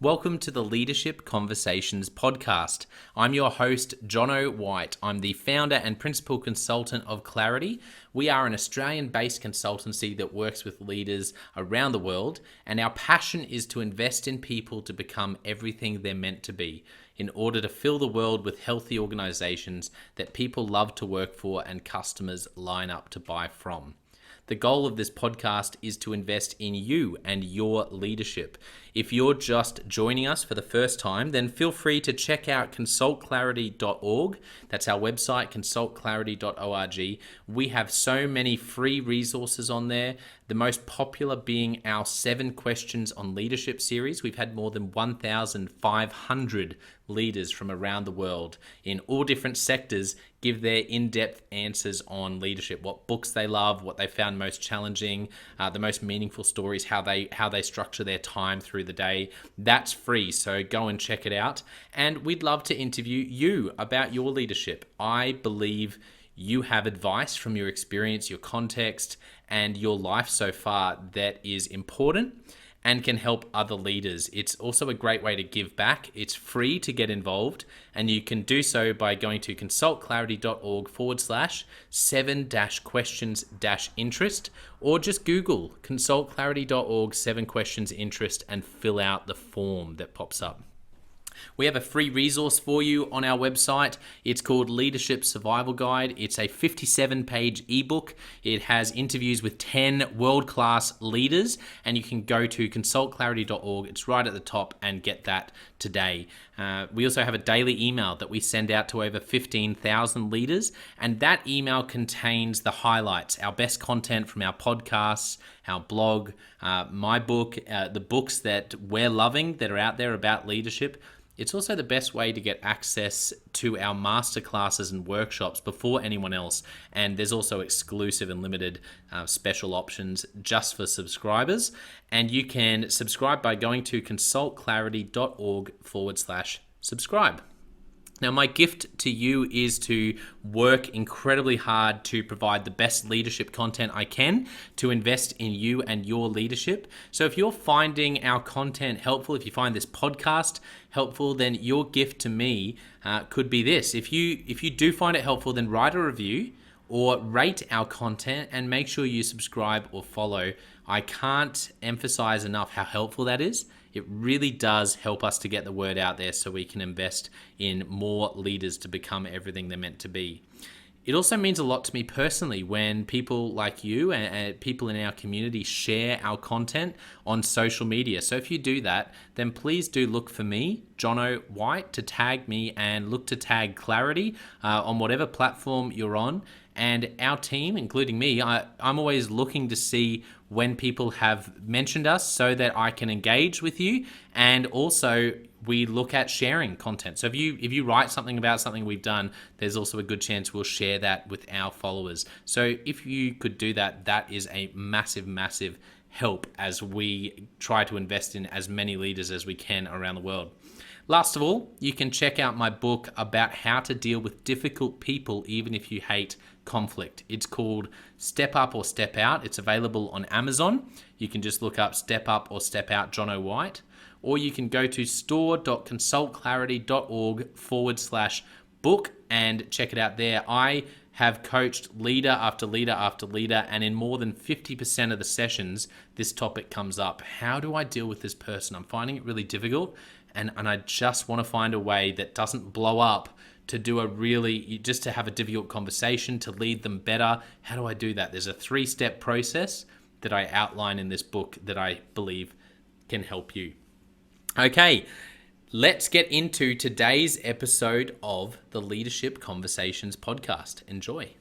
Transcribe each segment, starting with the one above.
Welcome to the Leadership Conversations podcast. I'm your host, Jono White. I'm the founder and principal consultant of Clarity. We are an Australian-based consultancy that works with leaders around the world, and our passion is to invest in people to become everything they're meant to be in order to fill the world with healthy organizations that people love to work for and customers line up to buy from. The goal of this podcast is to invest in you and your leadership. If you're just joining us for the first time, then feel free to check out consultclarity.org. That's our website, consultclarity.org. We have so many free resources on there, the most popular being our 7 Questions on Leadership series. We've had more than 1,500 leaders from around the world in all different sectors give their in-depth answers on leadership, what books they love, what they found most challenging, the most meaningful stories, how they structure their time through the day. That's free, so go and check it out. And we'd love to interview you about your leadership. I believe you have advice from your experience, your context, and your life so far that is important and can help other leaders. It's also a great way to give back. It's free to get involved, and you can do so by going to consultclarity.org/7-questions-interest, or just Google consultclarity.org 7 questions interest and fill out the form that pops up. We have a free resource for you on our website. It's called Leadership Survival Guide. It's a 57-page ebook. It has interviews with 10 world-class leaders, and you can go to consultclarity.org. It's right at the top, and get that today. We also have a daily email that we send out to over 15,000 leaders, and that email contains the highlights, our best content from our podcasts, our blog, my book, the books that we're loving that are out there about leadership. It's also the best way to get access to our masterclasses and workshops before anyone else. And there's also exclusive and limited special options just for subscribers. And you can subscribe by going to consultclarity.org/subscribe. Now, my gift to you is to work incredibly hard to provide the best leadership content I can to invest in you and your leadership. So if you're finding our content helpful, if you find this podcast helpful, then your gift to me could be this. If you do find it helpful, then write a review or rate our content and make sure you subscribe or follow. I can't emphasize enough how helpful that is. It really does help us to get the word out there so we can invest in more leaders to become everything they're meant to be. It also means a lot to me personally when people like you and people in our community share our content on social media. So if you do that, then please do look for me, Jono White, to tag me, and look to tag Clarity on whatever platform you're on. And our team, including me, I'm always looking to see when people have mentioned us so that I can engage with you. And also we look at sharing content. So if you write something about something we've done, there's also a good chance we'll share that with our followers. So if you could do that, that is a massive, massive help as we try to invest in as many leaders as we can around the world. Last of all, you can check out my book about how to deal with difficult people even if you hate conflict. It's called Step Up or Step Out. It's available on Amazon. You can just look up Step Up or Step Out Jono White, or you can go to store.consultclarity.org/book and check it out there. I have coached leader after leader after leader, and in more than 50% of the sessions, this topic comes up. How do I deal with this person? I'm finding it really difficult, and I just want to find a way that doesn't blow up to just to have a difficult conversation, to lead them better. How do I do that? There's a 3-step process that I outline in this book that I believe can help you. Okay, let's get into today's episode of the Leadership Conversations podcast. Enjoy.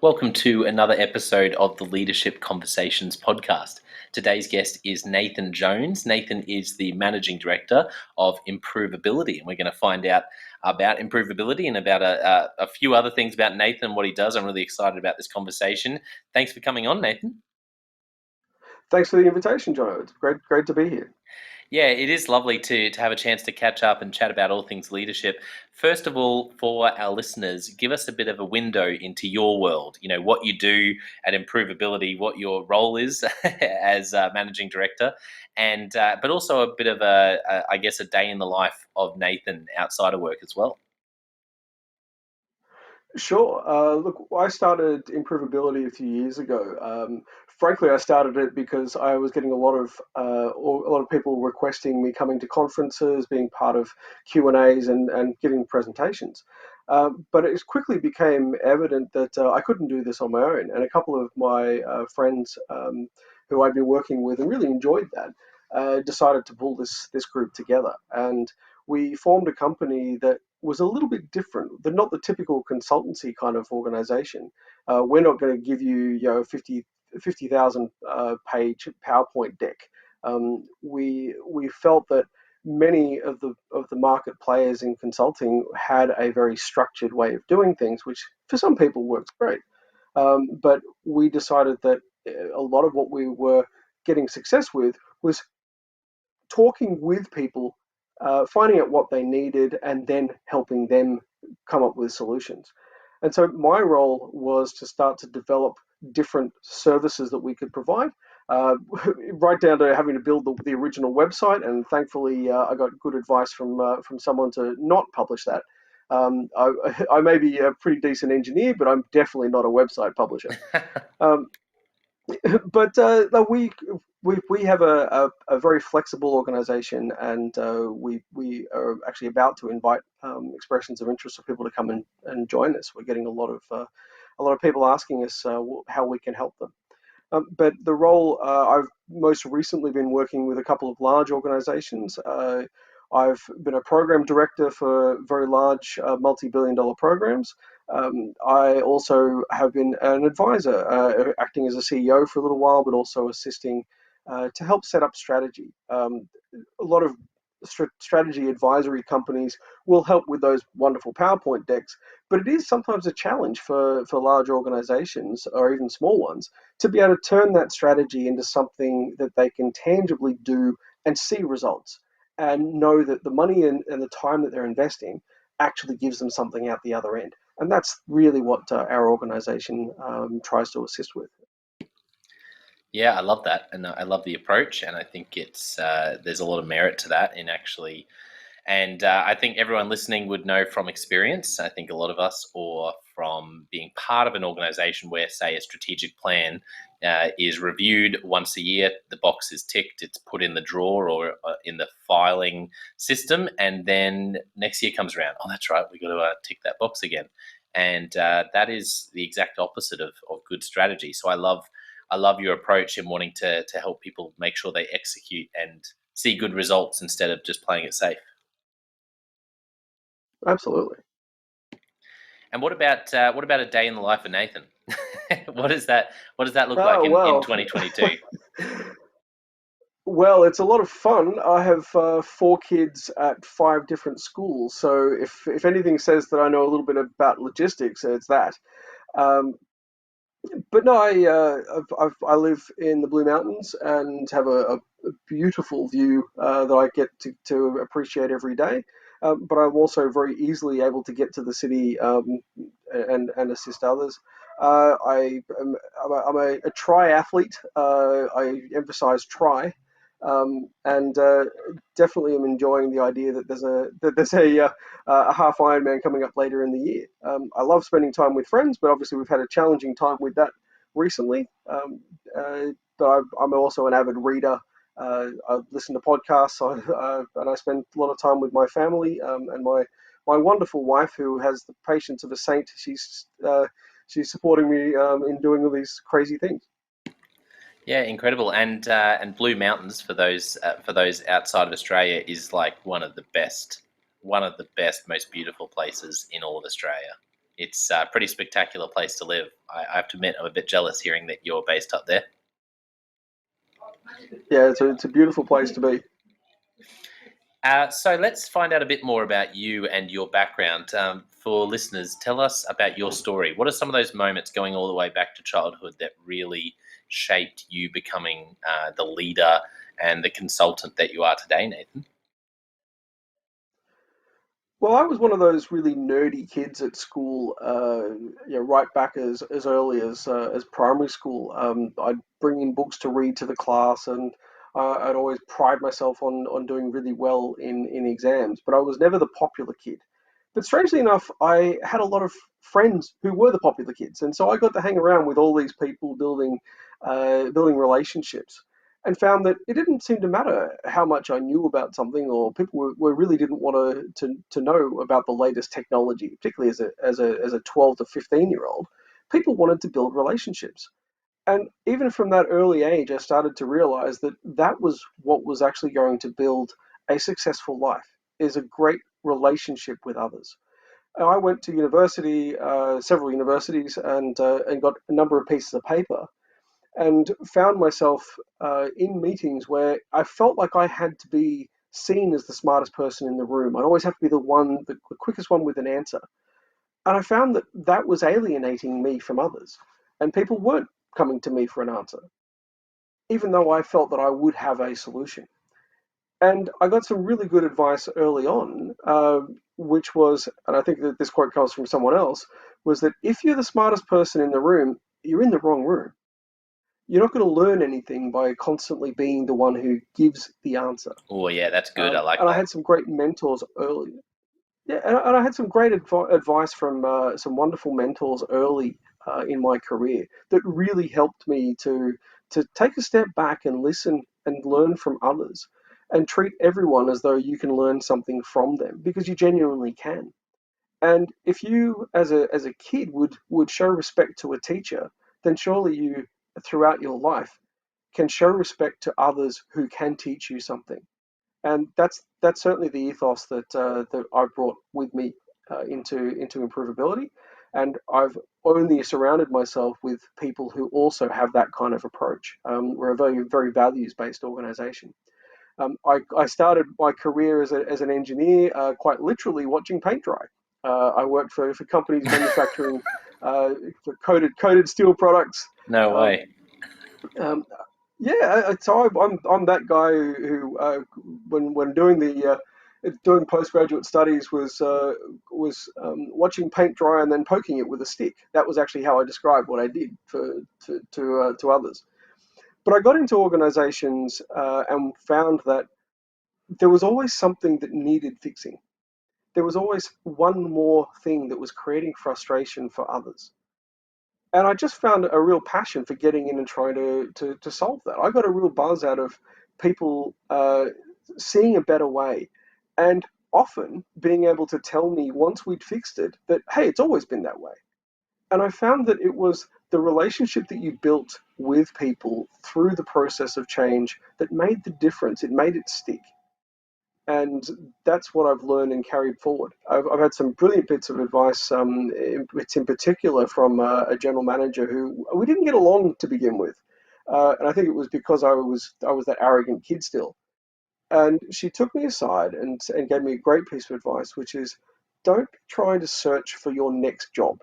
Welcome to another episode of the Leadership Conversations podcast. Today's guest is Nathan Jones. Nathan is the Managing Director of Improvability, and we're going to find out about Improvability and about a few other things about Nathan and what he does. I'm really excited about this conversation. Thanks for coming on, Nathan. Thanks for the invitation, Jono. It's great to be here. Yeah, it is lovely to have a chance to catch up and chat about all things leadership. First of all, for our listeners, give us a bit of a window into your world. You know what you do at Improvability, what your role is as managing director, and but also a bit of I guess, a day in the life of Nathan outside of work as well. Sure. Look, I started Improvability a few years ago. Frankly, I started it because I was getting a lot of people requesting me coming to conferences, being part of Q&As, and giving presentations. But it quickly became evident that I couldn't do this on my own, and a couple of my friends who I'd been working with and really enjoyed that decided to pull this group together, and we formed a company that was a little bit different. They're not the typical consultancy kind of organization. We're not going to give you 50,000 page PowerPoint deck. We felt that many of the market players in consulting had a very structured way of doing things, which for some people works great. But we decided that a lot of what we were getting success with was talking with people, finding out what they needed, and then helping them come up with solutions. And so my role was to start to develop different services that we could provide, right down to having to build the original website. And thankfully, I got good advice from someone to not publish that. I may be a pretty decent engineer, but I'm definitely not a website publisher. Um, but no, we have a very flexible organization, and we are actually about to invite expressions of interest for people to come and join us. We're getting a lot of people asking us how we can help them. But the role, I've most recently been working with a couple of large organizations. I've been a program director for very large multi-billion-dollar programs. I also have been an advisor, acting as a CEO for a little while, but also assisting to help set up strategy. A lot of strategy advisory companies will help with those wonderful PowerPoint decks, but it is sometimes a challenge for large organizations or even small ones to be able to turn that strategy into something that they can tangibly do and see results and know that the money and the time that they're investing actually gives them something out the other end. And that's really what our organization tries to assist with. Yeah, I love that, and I love the approach, and I think it's there's a lot of merit to that in actually. And I think everyone listening would know from experience. I think a lot of us, or from being part of an organization where, say, a strategic plan is reviewed once a year, the box is ticked, it's put in the drawer or in the filing system, and then next year comes around. Oh, that's right, we've got to tick that box again. And that is the exact opposite of good strategy. So I love your approach in wanting to help people make sure they execute and see good results instead of just playing it safe. Absolutely. And what about a day in the life of Nathan? What does that look like Oh, in well. 2022? Well, it's a lot of fun. I have four kids at five different schools, so if anything says that I know a little bit about logistics, it's that. Um, but no, I live in the Blue Mountains and have a beautiful view that I get to appreciate every day. But I'm also very easily able to get to the city and assist others. I'm a triathlete. I emphasize tri, and definitely am enjoying the idea that there's a half Ironman coming up later in the year. I love spending time with friends, but obviously we've had a challenging time with that recently. But I'm also an avid reader. I listen to podcasts, and I spend a lot of time with my family and my wonderful wife, who has the patience of a saint. She's supporting me in doing all these crazy things. Yeah, incredible. And Blue Mountains for those outside of Australia is like one of the best, most beautiful places in all of Australia. It's a pretty spectacular place to live. I have to admit, I'm a bit jealous hearing that you're based up there. Yeah, it's a beautiful place to be. So let's find out a bit more about you and your background. For listeners, tell us about your story. What are some of those moments going all the way back to childhood that really shaped you becoming the leader and the consultant that you are today, Nathan? Well, I was one of those really nerdy kids at school, right back as early as primary school. I'd bring in books to read to the class, and I'd always pride myself on doing really well in exams. But I was never the popular kid. But strangely enough, I had a lot of friends who were the popular kids, and so I got to hang around with all these people building relationships, and found that it didn't seem to matter how much I knew about something, or people really didn't want to know about the latest technology, particularly as a 12 to 15-year old. People wanted to build relationships. And even from that early age, I started to realize that that was what was actually going to build a successful life, is a great relationship with others. I went to university, several universities, and got a number of pieces of paper, and found myself in meetings where I felt like I had to be seen as the smartest person in the room. I'd always have to be the quickest one with an answer. And I found that that was alienating me from others. And people weren't coming to me for an answer, even though I felt that I would have a solution. And I got some really good advice early on, which was, and I think that this quote comes from someone else, was that if you're the smartest person in the room, you're in the wrong room. You're not going to learn anything by constantly being the one who gives the answer. Oh, yeah, that's good. I like And I that. had some great mentors early. Yeah, and I had some great advice from some wonderful mentors early in my career that really helped me to take a step back and listen and learn from others, and treat everyone as though you can learn something from them, because you genuinely can. And if you, as a kid, would show respect to a teacher, then surely you, throughout your life, can show respect to others who can teach you something. And that's certainly the ethos that I brought with me into improvability, and I've only surrounded myself with people who also have that kind of approach. We're a very values based organization. I started my career as an engineer, quite literally watching paint dry. I worked for companies manufacturing for coated steel products. No Um, way. um, yeah, so I'm that guy who when doing postgraduate studies was watching paint dry and then poking it with a stick. That was actually how I described what I did to others. But I got into organizations and found that there was always something that needed fixing. There was always one more thing that was creating frustration for others. And I just found a real passion for getting in and trying to solve that. I got a real buzz out of people seeing a better way, and often being able to tell me once we'd fixed it that, hey, it's always been that way. And I found that it was the relationship that you built with people through the process of change that made the difference. It made it stick. And that's what I've learned and carried forward. I've had some brilliant bits of advice. It's in particular from a general manager who we didn't get along to begin with, and I think it was because I was that arrogant kid still. And she took me aside and gave me a great piece of advice, which is, don't be trying to search for your next job.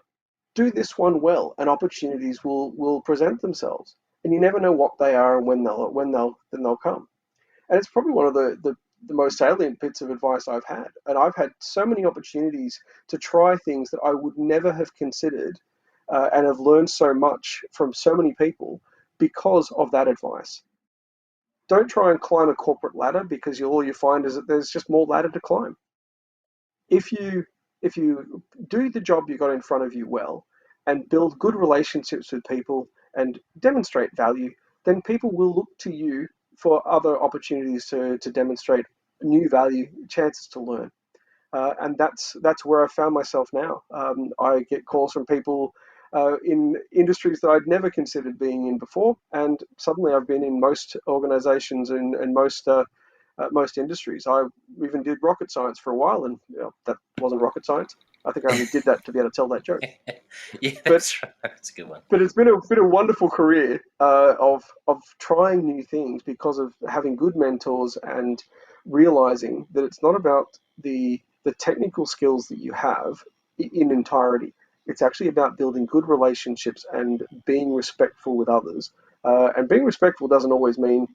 Do this one well, and opportunities will present themselves. And you never know what they are and when they'll come. And it's probably one of the most salient bits of advice I've had. And I've had so many opportunities to try things that I would never have considered, and have learned so much from so many people because of that advice. Don't try and climb a corporate ladder, because all you find is that there's just more ladder to climb. If you if you do the job you got in front of you well, and build good relationships with people and demonstrate value, then people will look to you for other opportunities to demonstrate new value, chances to learn. And that's where I found myself now. I get calls from people in industries that I'd never considered being in before, and suddenly I've been in most organizations and most industries. I even did rocket science for a while, and that wasn't rocket science. I think I only did that to be able to tell that joke. Yeah, But that's right. That's a good one. but it's been a wonderful career of trying new things because of having good mentors and realizing that it's not about the technical skills that you have in entirety. It's actually about building good relationships and being respectful with others. And being respectful doesn't always mean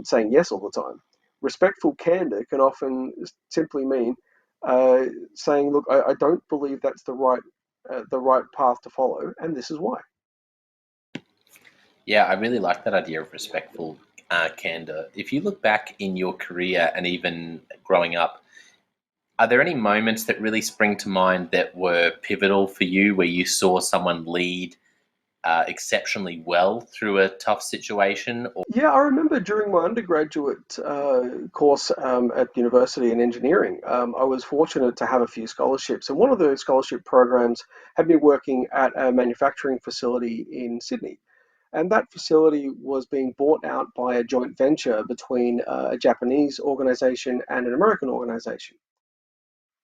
saying yes all the time. Respectful candor can often simply mean saying, "Look, I don't believe that's the right path to follow, and this is why." Yeah, I really like that idea of respectful candor. If you look back in your career and even growing up, are there any moments that really spring to mind that were pivotal for you where you saw someone lead exceptionally well through a tough situation? Or Yeah, I remember during my undergraduate course at university in engineering, I was fortunate to have a few scholarships, and one of the scholarship programs had me working at a manufacturing facility in Sydney. And that facility was being bought out by a joint venture between a Japanese organization and an American organization.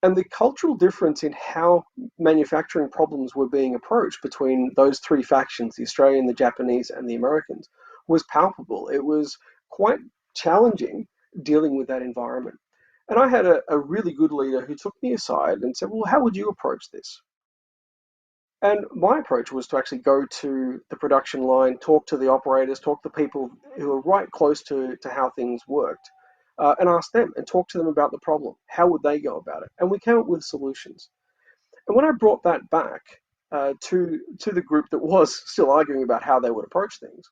And the cultural difference in how manufacturing problems were being approached between those three factions, the Australian, the Japanese, and the Americans, was palpable. It was quite challenging dealing with that environment. And I had a really good leader who took me aside and said, "Well, how would you approach this?" And my approach was to actually go to the production line, talk to the operators, talk to people who were right close to how things worked, and ask them and talk to them about the problem. How would they go about it? And we came up with solutions. And when I brought that back to the group that was still arguing about how they would approach things,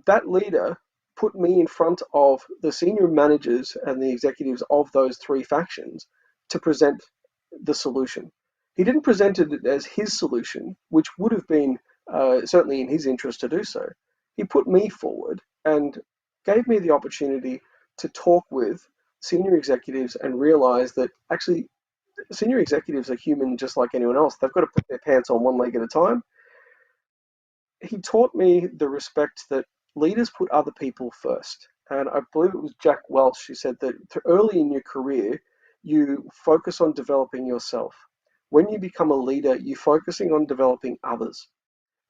that leader put me in front of the senior managers and the executives of those three factions to present the solution. He didn't present it as his solution, which would have been certainly in his interest to do so. He put me forward and gave me the opportunity to talk with senior executives and realize that actually senior executives are human just like anyone else. They've got to put their pants on one leg at a time. He taught me the respect that leaders put other people first. And I believe it was Jack Welch who said that early in your career, you focus on developing yourself. When you become a leader, you're focusing on developing others.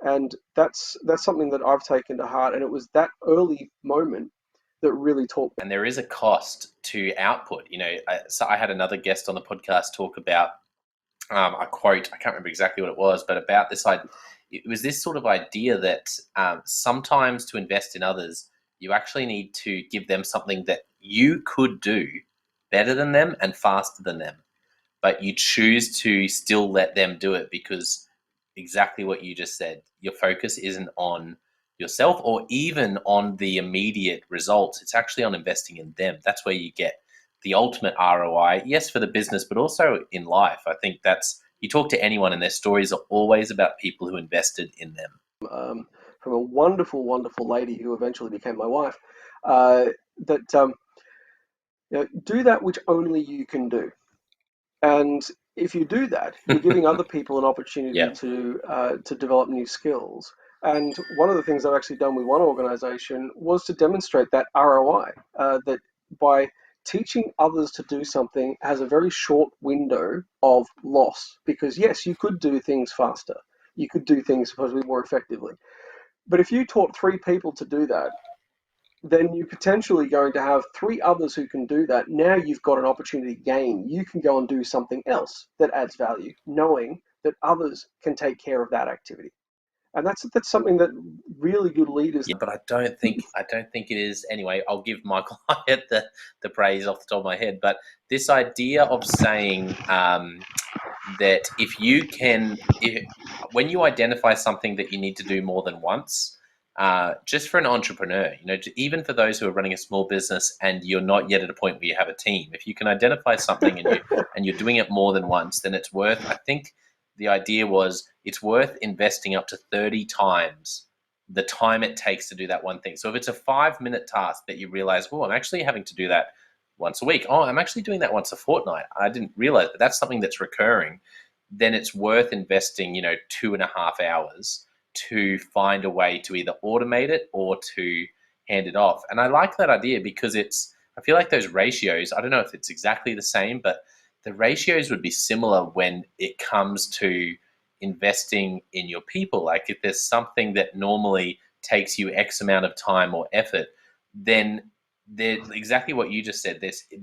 And that's something that I've taken to heart. And it was that early moment that really taught me. and there is a cost to output. So I had another guest on the podcast talk about a quote. I can't remember exactly what it was, but about this idea. It was this sort of idea that sometimes to invest in others, you actually need to give them something that you could do better than them and faster than them, but you choose to still let them do it because exactly what you just said, your focus isn't on yourself or even on the immediate results. It's actually on investing in them. That's where you get the ultimate ROI, yes, for the business, but also in life. I think that's, you talk to anyone and their stories are always about people who invested in them. From a wonderful, wonderful lady who eventually became my wife, uh, that do that which only you can do. And if you do that, you're giving other people an opportunity Yeah. to develop new skills. And one of the things I've actually done with one organization was to demonstrate that ROI, that by teaching others to do something has a very short window of loss. Because yes, you could do things faster. You could do things supposedly more effectively. But if you taught three people to do that, then you're potentially going to have three others who can do that. Now you've got an opportunity to gain. You can go and do something else that adds value, knowing that others can take care of that activity. And that's something that really good leaders. Yeah, but I don't think it is. Anyway, I'll give Michael Hyatt the praise off the top of my head. But this idea of saying that when you identify something that you need to do more than once, just for an entrepreneur, even for those who are running a small business and you're not yet at a point where you have a team, if you can identify something and you're doing it more than once, then it's worth. I think the idea was it's worth investing up to 30 times the time it takes to do that one thing. So if it's a 5-minute task that you realize, oh, I'm actually having to do that once a week. Oh, I'm actually doing that once a fortnight. I didn't realize that that's something that's recurring. Then it's worth investing, 2.5 hours to find a way to either automate it or to hand it off. And I like that idea because I feel like those ratios, I don't know if it's exactly the same, but the ratios would be similar when it comes to investing in your people. Like if there's something that normally takes you X amount of time or effort, then exactly what you just said.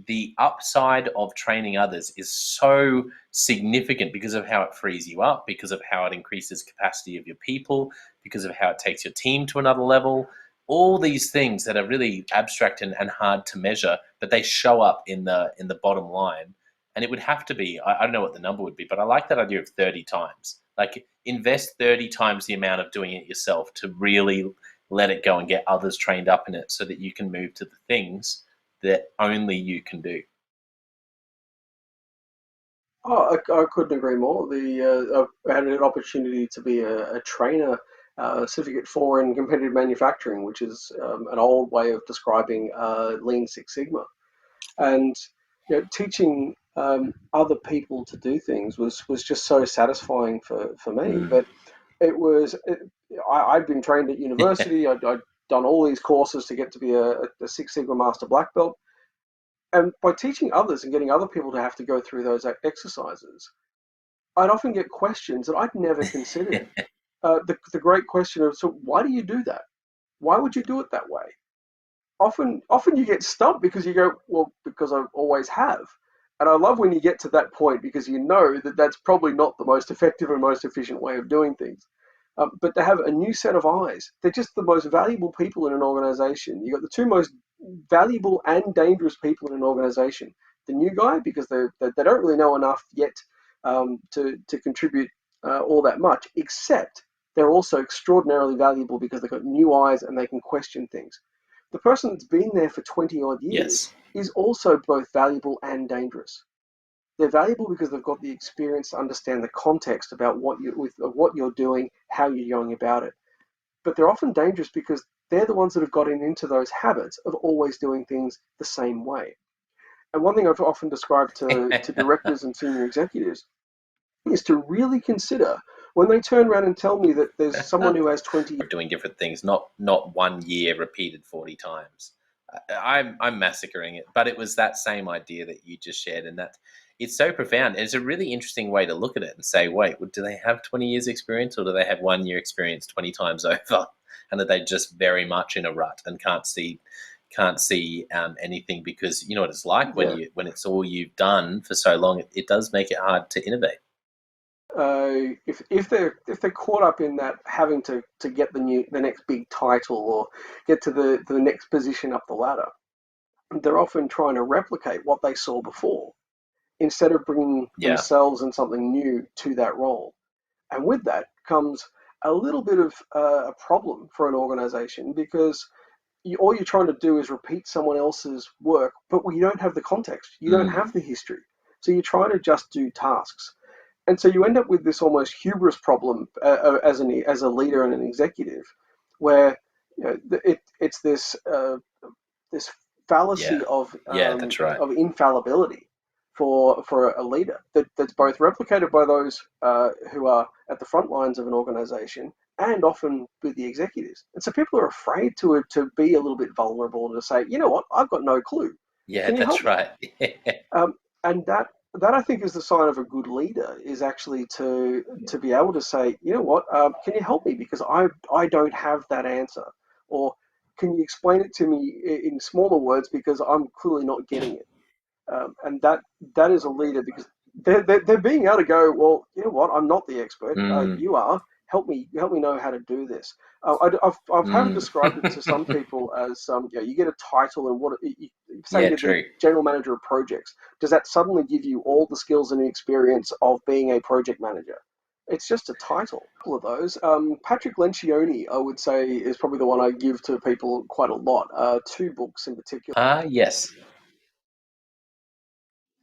The upside of training others is so significant because of how it frees you up, because of how it increases capacity of your people, because of how it takes your team to another level. all these things that are really abstract and hard to measure, but they show up in the bottom line. And it would have to be, I don't know what the number would be, but I like that idea of 30 times. Like invest 30 times the amount of doing it yourself to really let it go and get others trained up in it so that you can move to the things that only you can do. Oh, I couldn't agree more. I had an opportunity to be a trainer, certificate four in competitive manufacturing, which is an old way of describing Lean Six Sigma. And teaching other people to do things was just so satisfying for me. Mm. But I'd been trained at university. I'd done all these courses to get to be a Six Sigma Master Black Belt. And by teaching others and getting other people to have to go through those exercises, I'd often get questions that I'd never considered. The great question of, so why do you do that? Why would you do it that way? Often you get stumped because you go, well, because I always have. And I love when you get to that point because you know that that's probably not the most effective and most efficient way of doing things. But to have a new set of eyes, they're just the most valuable people in an organization. You've got the two most valuable and dangerous people in an organization. The new guy, because they don't really know enough yet to contribute all that much, except they're also extraordinarily valuable because they've got new eyes and they can question things. The person that's been there for 20 odd years Yes. is also both valuable and dangerous. They're valuable because they've got the experience to understand the context about what you're doing, how you're going about it. But they're often dangerous because they're the ones that have gotten into those habits of always doing things the same way. And one thing I've often described to directors and senior executives is to really consider when they turn around and tell me that there's someone who has 20 Of doing different things, not 1 year repeated 40 times. I'm massacring it, but it was that same idea that you just shared, and that it's so profound. And it's a really interesting way to look at it and say, wait, do they have 20 years experience, or do they have 1 year experience 20 times over, and are they just very much in a rut and can't see anything, because you know what it's like yeah, when it's all you've done for so long, it does make it hard to innovate. if they're caught up in that having to get the next big title or get to the next position up the ladder, they're often trying to replicate what they saw before instead of bringing Yeah. themselves and something new to that role. And with that comes a little bit of a problem for an organization because all you're trying to do is repeat someone else's work, but you don't have the context, you don't Mm. have the history. So you're trying to just do tasks. And so you end up with this almost hubris problem as a leader and an executive, where it's this Yeah. fallacy Yeah, that's right. of infallibility for a leader that's both replicated by those who are at the front lines of an organization and often with the executives. And so people are afraid to be a little bit vulnerable and to say, you know what, I've got no clue. Yeah, Can you help that's me? right. Um, and that I think is the sign of a good leader is actually to be able to say, you know what, can you help me because I don't have that answer, or can you explain it to me in smaller words because I'm clearly not getting it. And that is a leader because they're being able to go, well, you know what, I'm not the expert, Mm, you are. Help me know how to do this. I've had mm. described it to some people as you get a title and say Yeah, you're the true. general manager of projects. Does that suddenly give you all the skills and experience of being a project manager? It's just a title. A couple of those. Patrick Lencioni, I would say, is probably the one I give to people quite a lot. Two books in particular. Yes.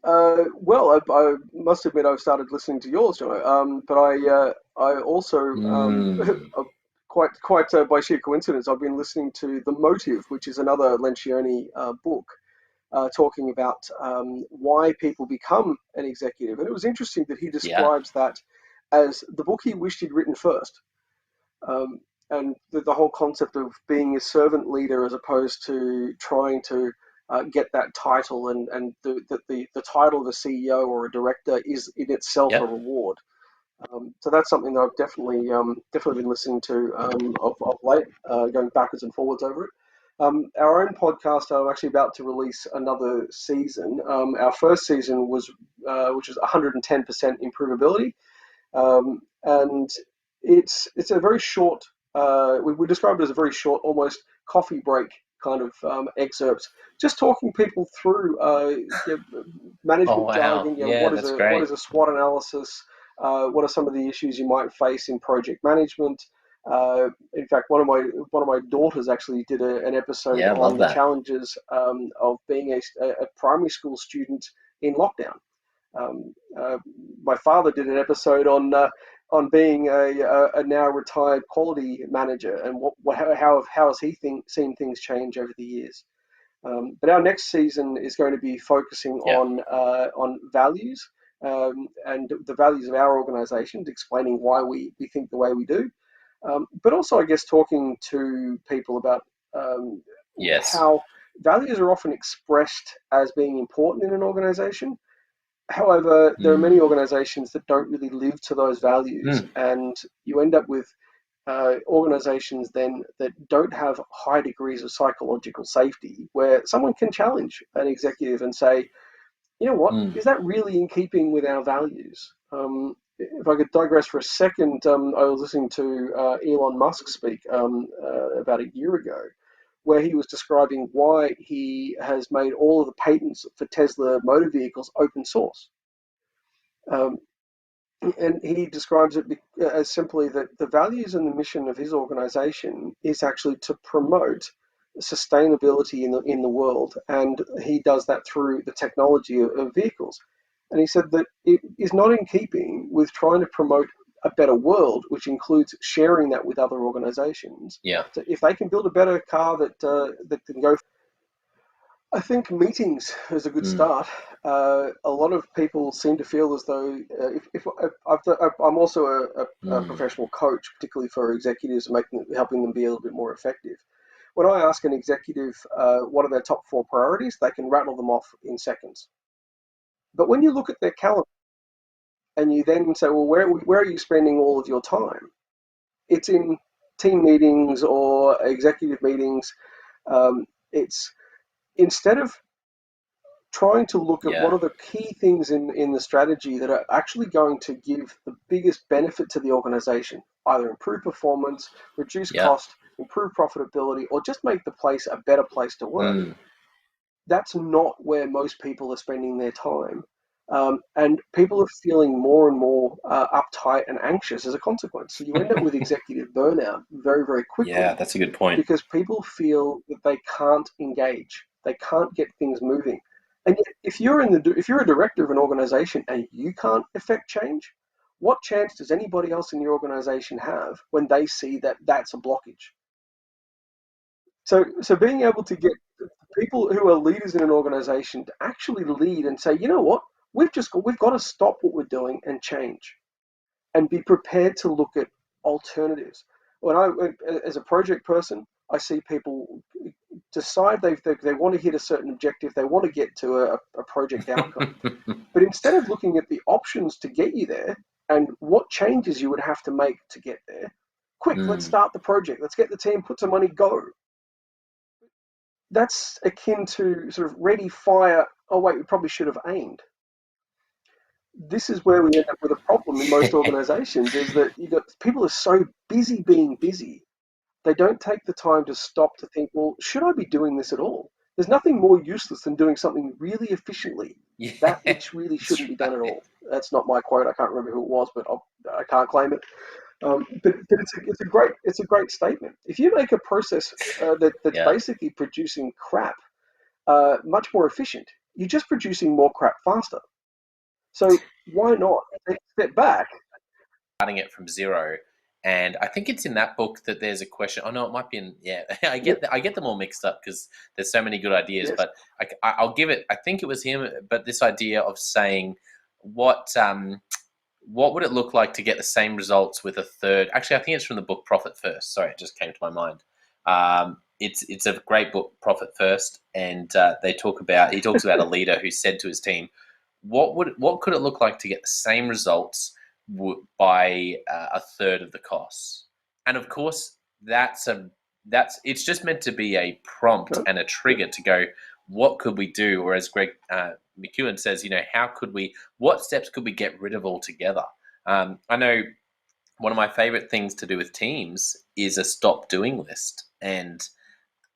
Well, I must admit I've started listening to yours, Jono. But I also Mm, quite by sheer coincidence, I've been listening to The Motive, which is another Lencioni book, talking about why people become an executive. And it was interesting that he yeah. describes that as the book he wished he'd written first. Um, and the whole concept of being a servant leader as opposed to trying to get that title, and the title of a CEO or a director is in itself a Yep. reward. So that's something that I've definitely been listening to of late, going backwards and forwards over it. Our own podcast are actually about to release another season. Our first season was which is 110% improvability, and it's a very short we described it as a very short, almost coffee break kind of excerpt, just talking people through Oh management wow, jargon. yeah, What is that's what great. is a SWOT analysis? What are some of the issues you might face in project management? In fact, one of my daughters actually did an episode Yeah, I on love the that. challenges of being a primary school student in lockdown. Um, uh, my father did an episode on being a now retired quality manager and how has he seen things change over the years. But our next season is going to be focusing Yeah. on values and the values of our organisation, explaining why we think the way we do, but also I guess talking to people about um, Yes. how values are often expressed as being important in an organisation. However, there are many Mm. organizations that don't really live to those values, Mm. and you end up with organizations then that don't have high degrees of psychological safety, where someone can challenge an executive and say, you know what, Mm. is that really in keeping with our values? If I could digress for a second, I was listening to Elon Musk speak about a year ago, where he was describing why he has made all of the patents for Tesla motor vehicles open source. Um, and he describes it as simply that the values and the mission of his organization is actually to promote sustainability in the world, and he does that through the technology of vehicles. And he said that it is not in keeping with trying to promote a better world, which includes sharing that with other organizations. Yeah. So if they can build a better car that can go, I think meetings is a good Mm. start. A lot of people seem to feel as though if I'm also a Mm. professional coach, particularly for executives, helping them be a little bit more effective. When I ask an executive what are their top four priorities, they can rattle them off in seconds. But when you look at their calendar and you then say, well, where are you spending all of your time? It's in team meetings or executive meetings. It's instead of trying to look at what Yeah. are the key things in the strategy that are actually going to give the biggest benefit to the organization, either improve performance, reduce Yeah. cost, improve profitability, or just make the place a better place to work. Mm. That's not where most people are spending their time. And people are feeling more and more uptight and anxious as a consequence. So you end up with executive burnout very, very Yeah, quickly that's a good point. because people feel that they can't engage, they can't get things moving. And yet, if you're a director of an organization and you can't affect change, what chance does anybody else in your organization have when they see that that's a blockage? So being able to get people who are leaders in an organization to actually lead and say, you know what, we've got to stop what we're doing and change and be prepared to look at alternatives. As a project person, I see people decide they want to hit a certain objective, they want to get to a project outcome. But instead of looking at the options to get you there and what changes you would have to make to get there, quick, let's Mm. start the project. Let's get the team, put some money, go. That's akin to sort of ready, fire. Oh, wait, we probably should have aimed. This is where we end up with a problem in most organizations is that you got people are so busy being busy they don't take the time to stop to think, well, should I be doing this at all? There's nothing more useless than doing something really efficiently, Yeah, that which really that's shouldn't be done at right. all. That's not my quote. I can't remember who it was, but I can't claim it. But it's a great statement. If you make a process that's Yeah. basically producing crap much more efficient, you're just producing more crap faster. So why not take a step back? Starting it from zero. And I think it's in that book that there's a question. Oh no, it might be in. Yeah, Yep, I get them all mixed up because there's so many good ideas. yes, But I'll give it. I think it was him. But this idea of saying what would it look like to get the same results with a third? Actually, I think it's from the book Profit First. Sorry, it just came to my mind. It's a great book, Profit First, and he talks about a leader who said to his team, what could it look like to get the same results by a third of the costs? And of course, that's it's just meant to be a prompt no, and a yep, trigger to go. What could we do? Or as Greg McEwen says, how could we? What steps could we get rid of altogether? I know one of my favorite things to do with teams is a stop doing list. And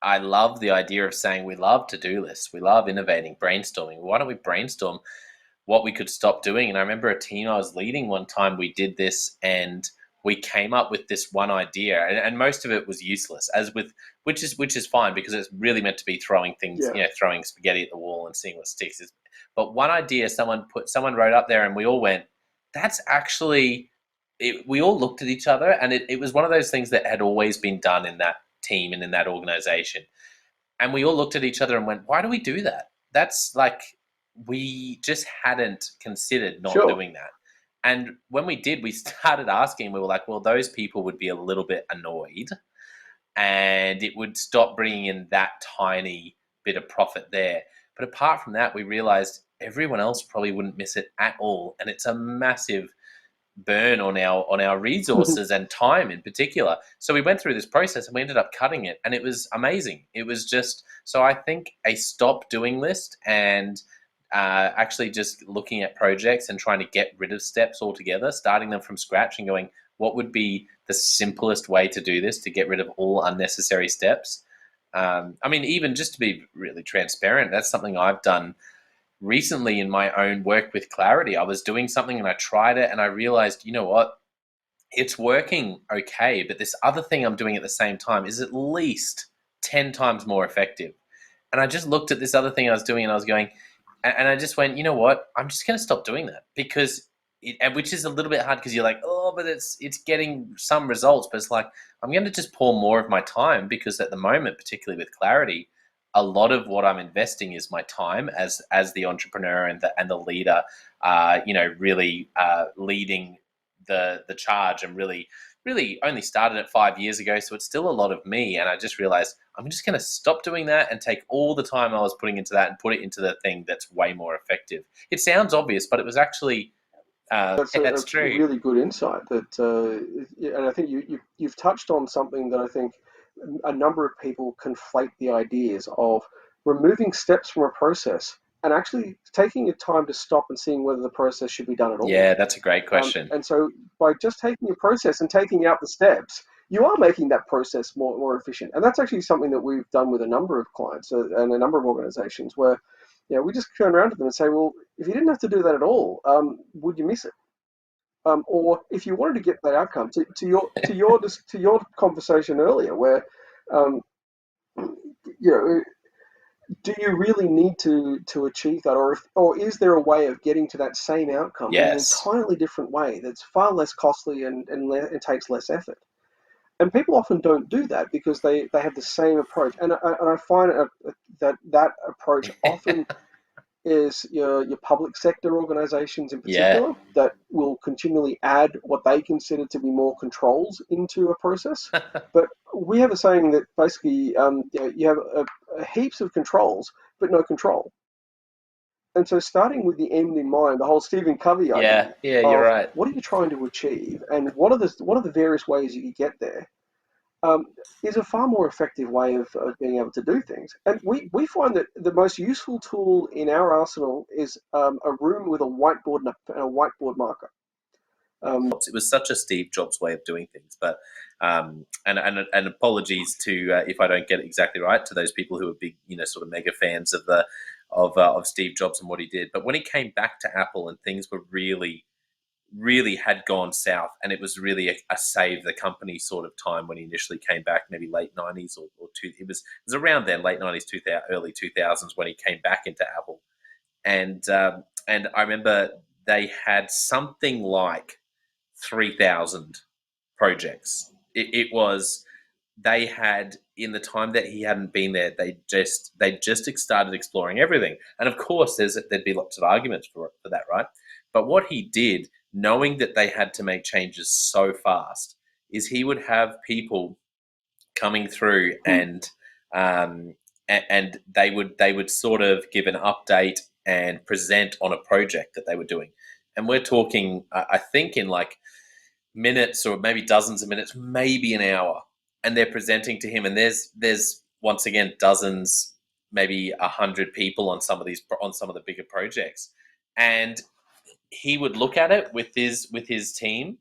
I love the idea of saying we love to-do lists. We love innovating, brainstorming. Why don't we brainstorm what we could stop doing? And I remember a team I was leading one time, we did this and we came up with this one idea, and most of it was useless, as with which is fine because it's really meant to be throwing things, Yeah. throwing spaghetti at the wall and seeing what sticks. But one idea someone wrote up there, and we all went, "That's actually." We all looked at each other, and it was one of those things that had always been done in that team and in that organization. And we all looked at each other and went, why do we do that? That's like, we just hadn't considered not Sure. doing that. And when we did, we started asking, we were like, well, those people would be a little bit annoyed and it would stop bringing in that tiny bit of profit there. But apart from that, we realized everyone else probably wouldn't miss it at all. And it's a massive burn on our resources and time in particular. So we went through this process and we ended up cutting it, and it was amazing. It was just, so I think a stop doing list and actually just looking at projects and trying to get rid of steps altogether, starting them from scratch and going, what would be the simplest way to do this to get rid of all unnecessary steps? I mean, even just to be really transparent, that's something I've done recently in my own work with clarity. I was doing something and I tried it and I realized, you know what? It's working okay, but this other thing I'm doing at the same time is at least 10 times more effective. And I just looked at this other thing I was doing and I was going, and I just went, you know what? I'm just going to stop doing that because which is a little bit hard because you're like, oh, but it's getting some results, but it's like, I'm going to just pour more of my time because at the moment, particularly with clarity, a lot of what I'm investing is my time as the entrepreneur and the leader, really leading the charge, and really only started it 5 years ago, so it's still a lot of me. And I just realized I'm just going to stop doing that and take all the time I was putting into that and put it into the thing that's way more effective. It sounds obvious, but it was actually That's that's a true. really good insight. That, and I think you've touched on something that I think a number of people conflate the ideas of removing steps from a process and actually taking your time to stop and seeing whether the process should be done at all. Yeah, that's a great question. And so by just taking your process and taking out the steps, you are making that process more efficient. And that's actually something that we've done with a number of clients and a number of organizations where, we just turn around to them and say, well, if you didn't have to do that at all, would you miss it? Or if you wanted to get that outcome, to your conversation earlier, where um, you know, do you really need to achieve that, or is there a way of getting to that same outcome in an Yes. entirely different way that's far less costly and it takes less effort? And people often don't do that because they have the same approach, and I find that approach often is your public sector organizations in Yeah. particular that will continually add what they consider to be more controls into a process. But we have a saying that basically you have heaps of controls but no control. And so starting with the end in mind, the whole Stephen Covey Yeah. idea Yeah, you're of right. what are you trying to achieve and what are the various ways you can get there, um, is a far more effective way of being able to do things. And we find that the most useful tool in our arsenal is a room with a whiteboard and a whiteboard marker. It was such a Steve Jobs way of doing things. But and apologies to if I don't get it exactly right to those people who are big, sort of mega fans of the of Steve Jobs and what he did. But when he came back to Apple and things were really had gone south, and it was really a save the company sort of time when he initially came back, maybe late 90s or two. It was around then, late 90s, 2000, early 2000s when he came back into Apple, and I remember they had something like 3,000 projects. It was they had, in the time that he hadn't been there, they just started exploring everything. And of course, there'd be lots of arguments for that, right? But what he did, knowing that they had to make changes so fast, is he would have people coming through um, and they would sort of give an update and present on a project that they were doing. And we're talking, I think, in like minutes or maybe dozens of minutes, maybe an hour, and they're presenting to him. And there's once again dozens, maybe 100 people on some of the bigger projects, and he would look at it with his team,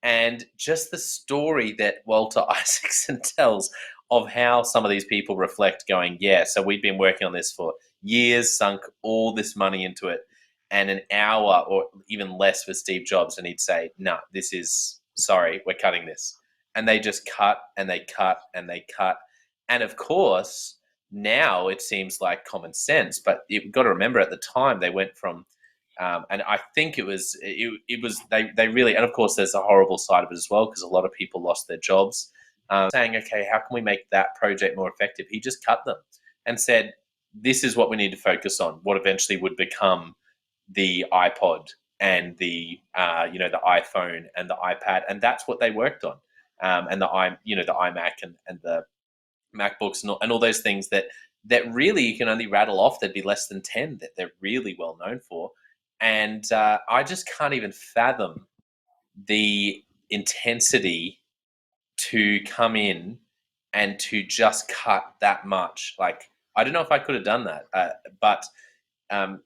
And just the story that Walter Isaacson tells of how some of these people reflect, going, yeah, so we've been working on this for years, sunk all this money into it, and an hour or even less with Steve Jobs, and he'd say, no, this is, sorry, we're cutting this. And they just cut and they cut and they cut. And of course, now it seems like common sense, but you've got to remember at the time they went from and I think it was they really, and of course there's a horrible side of it as well, because a lot of people lost their jobs. Saying, okay, how can we make that project more effective? He just cut them and said, this is what we need to focus on. What eventually would become the iPod and the the iPhone and the iPad, and that's what they worked on. And the the iMac and the MacBooks and all those things that really you can only rattle off. There'd be less than 10 that they're really well known for. And I just can't even fathom the intensity to come in and to just cut that much. Like, I don't know if I could have done that, but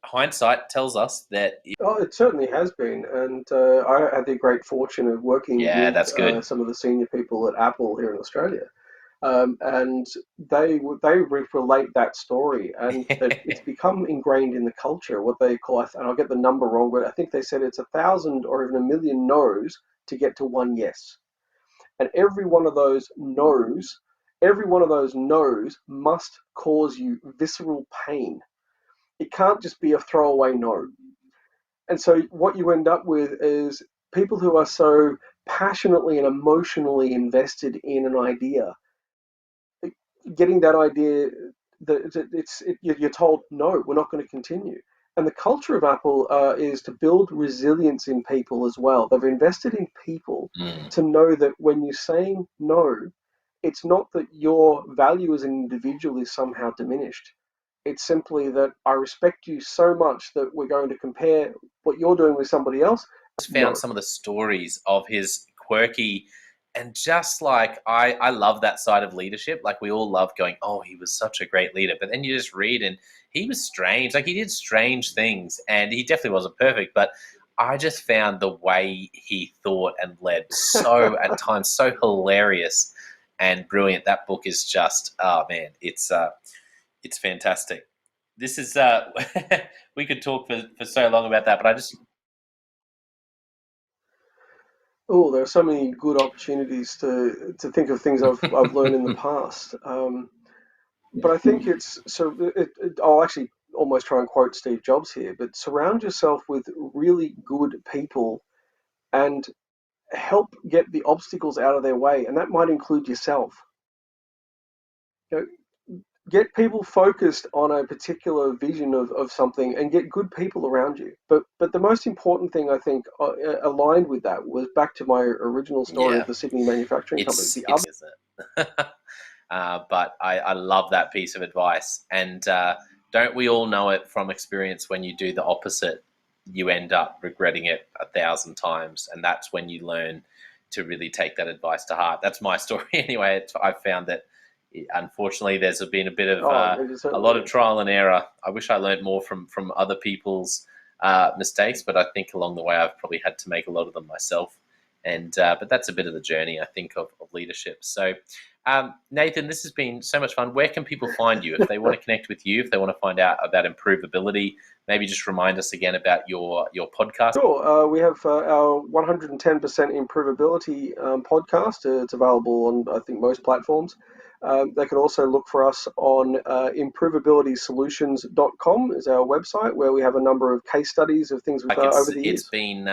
hindsight tells us that, Oh, it certainly has been, and I had the great fortune of working yeah, with that's good. some of the senior people at Apple here in Australia, and relate that story, and it's become ingrained in the culture. What they call, and I'll get the number wrong, but I think they said it's 1,000 or even 1,000,000 no's to get to one yes, and every one of those no's must cause you visceral pain. It can't just be a throwaway no. And so what you end up with is people who are so passionately and emotionally invested in an idea, getting that idea that you're told, no, we're not going to continue. And the culture of Apple is to build resilience in people as well. They've invested in people Mm. to know that when you're saying no, it's not that your value as an individual is somehow diminished. It's simply that I respect you so much that we're going to compare what you're doing with somebody else. Found No. some of the stories of his quirky, and just like I love that side of leadership. Like, we all love going, oh, he was such a great leader, but then you just read and he was strange. Like, he did strange things, and he definitely wasn't perfect, but I just found the way he thought and led so, at times, so hilarious and brilliant. That book is just, oh man, it's fantastic. This is we could talk for so long about that, but I just, Oh, there are so many good opportunities to think of things I've learned in the past. But I think it's so. I'll actually almost try and quote Steve Jobs here, but surround yourself with really good people and help get the obstacles out of their way, and that might include yourself. You know, get people focused on a particular vision of something and get good people around you. But the most important thing, I think, aligned with that was back to my original story yeah. of the Sydney manufacturing company. The other Isn't it? But I love that piece of advice, and don't we all know it from experience? When you do the opposite, you end up regretting it 1,000 times, and that's when you learn to really take that advice to heart. That's my story anyway. I've found that, unfortunately, there's been a bit of oh, it a certainly lot of is. trial and error. I wish I learned more from other people's mistakes, but I think along the way I've probably had to make a lot of them myself. And but that's a bit of the journey, I think, of leadership. So, Nathan, this has been so much fun. Where can people find you if they want to connect with you, if they want to find out about improvability? Maybe just remind us again about your podcast. Sure. We have our 110% Improvability podcast. It's available on, I think, most platforms. They can also look for us on improvabilitysolutions.com is our website, where we have a number of case studies of things we've Like, over the it's years. been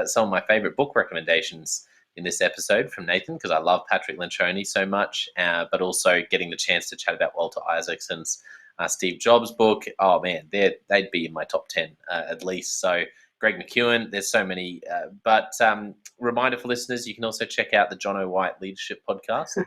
some of my favorite book recommendations in this episode from Nathan, because I love Patrick Lencioni so much, but also getting the chance to chat about Walter Isaacson's Steve Jobs book. Oh man, they'd be in my top 10 at least. So Greg McEwen, there's so many. But reminder for listeners, you can also check out the John O. White Leadership Podcast.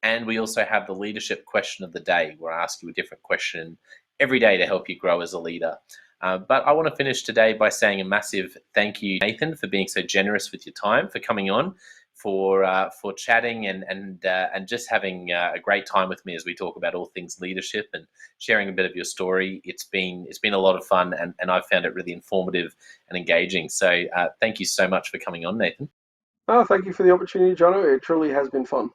And we also have the leadership question of the day, where I ask you a different question every day to help you grow as a leader. But I want to finish today by saying a massive thank you, Nathan, for being so generous with your time, for coming on, for chatting and just having a great time with me as we talk about all things leadership and sharing a bit of your story. It's been a lot of fun, and I've found it really informative and engaging. So thank you so much for coming on, Nathan. Oh, thank you for the opportunity, Jono. It truly has been fun.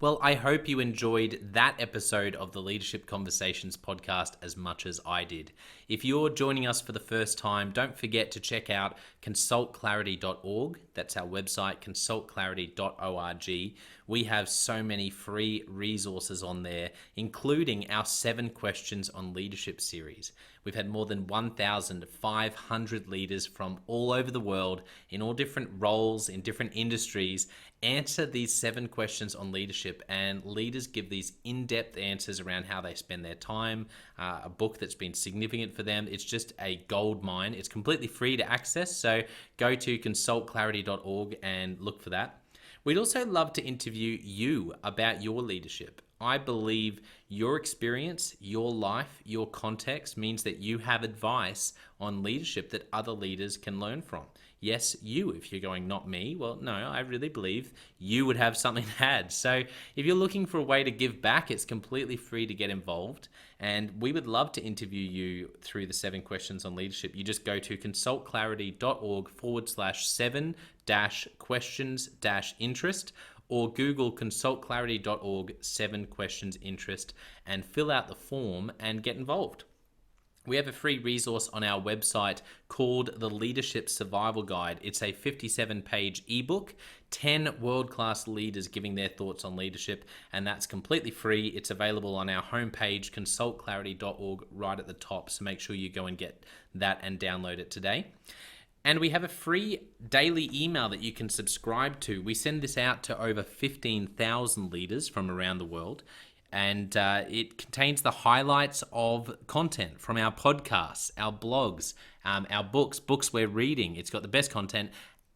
Well, I hope you enjoyed that episode of the Leadership Conversations podcast as much as I did. If you're joining us for the first time, don't forget to check out consultclarity.org. That's our website, consultclarity.org. We have so many free resources on there, including our 7 Questions on Leadership series. We've had more than 1,500 leaders from all over the world in all different roles, in different industries, answer these 7 questions on leadership, and leaders give these in-depth answers around how they spend their time, a book that's been significant for them. It's just a gold mine. It's completely free to access, so go to consultclarity.org and look for that. We'd also love to interview you about your leadership. I believe your experience, your life, your context means that you have advice on leadership that other leaders can learn from. Yes, you, if you're going, not me, well, no, I really believe you would have something to add. So if you're looking for a way to give back, it's completely free to get involved. And we would love to interview you through the 7 questions on leadership. You just go to consultclarity.org/7-questions-interest, or Google consultclarity.org 7 questions interest and fill out the form and get involved. We have a free resource on our website called the Leadership Survival Guide. It's a 57-page ebook, 10 world-class leaders giving their thoughts on leadership, and that's completely free. It's available on our homepage, consultclarity.org, right at the top, so make sure you go and get that and download it today. And we have a free daily email that you can subscribe to. We send this out to over 15,000 leaders from around the world. And it contains the highlights of content from our podcasts, our blogs, our books we're reading. It's got the best content,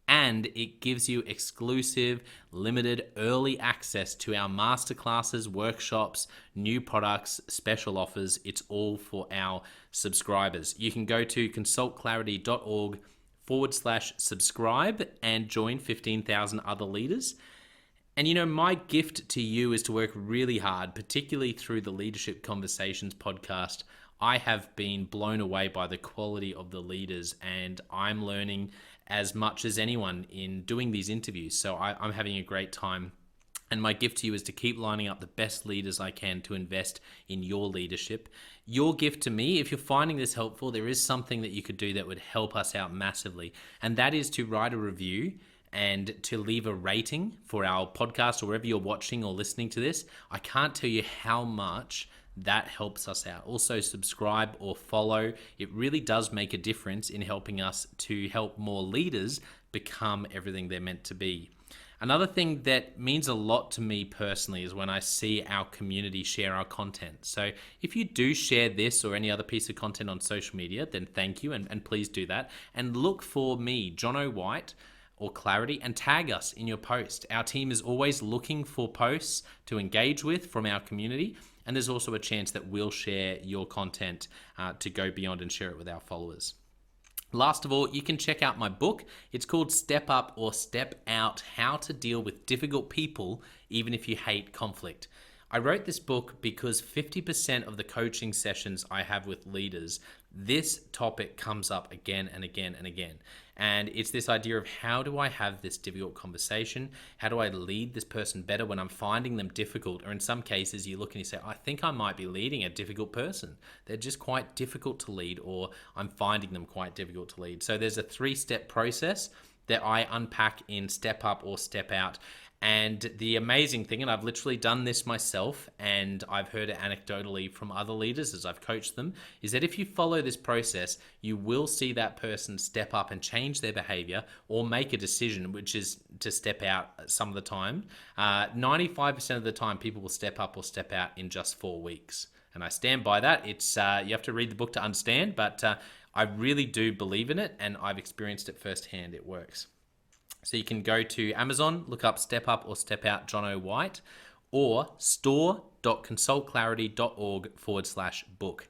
and it gives you exclusive, limited, early access to our masterclasses, workshops, new products, special offers. It's all for our subscribers. You can go to consultclarity.org/subscribe and join 15,000 other leaders. And you know, my gift to you is to work really hard, particularly through the Leadership Conversations podcast. I have been blown away by the quality of the leaders, and I'm learning as much as anyone in doing these interviews. So I'm having a great time. And my gift to you is to keep lining up the best leaders I can to invest in your leadership. Your gift to me, if you're finding this helpful, there is something that you could do that would help us out massively. And that is to write a review and to leave a rating for our podcast or wherever you're watching or listening to this. I can't tell you how much that helps us out. Also, subscribe or follow. It really does make a difference in helping us to help more leaders become everything they're meant to be. Another thing that means a lot to me personally is when I see our community share our content. So if you do share this or any other piece of content on social media, then thank you, and please do that. And look for me, Jono White, or Clarity, and tag us in your post. Our team is always looking for posts to engage with from our community, and there's also a chance that we'll share your content to go beyond and share it with our followers. Last of all, you can check out my book. It's called Step Up or Step Out: How to Deal with Difficult People Even If You Hate Conflict. I wrote this book because 50% of the coaching sessions I have with leaders, this topic comes up again and again and again. And it's this idea of, how do I have this difficult conversation? How do I lead this person better when I'm finding them difficult? Or in some cases, you look and you say, I think I might be leading a difficult person. They're just quite difficult to lead, or I'm finding them quite difficult to lead. So there's a 3-step process that I unpack in Step Up or Step Out. And the amazing thing, and I've literally done this myself, and I've heard it anecdotally from other leaders as I've coached them, is that if you follow this process, you will see that person step up and change their behavior or make a decision, which is to step out some of the time. 95% of the time, people will step up or step out in just 4 weeks. And I stand by that. It's you have to read the book to understand, but I really do believe in it, and I've experienced it firsthand. It works. So you can go to Amazon, look up Step Up or Step Out Jono White, or store.consultclarity.org/book.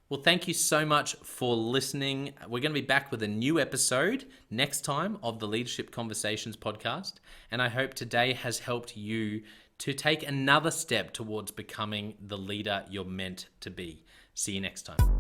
Well, thank you so much for listening. We're going to be back with a new episode next time of the Leadership Conversations podcast. And I hope today has helped you to take another step towards becoming the leader you're meant to be. See you next time.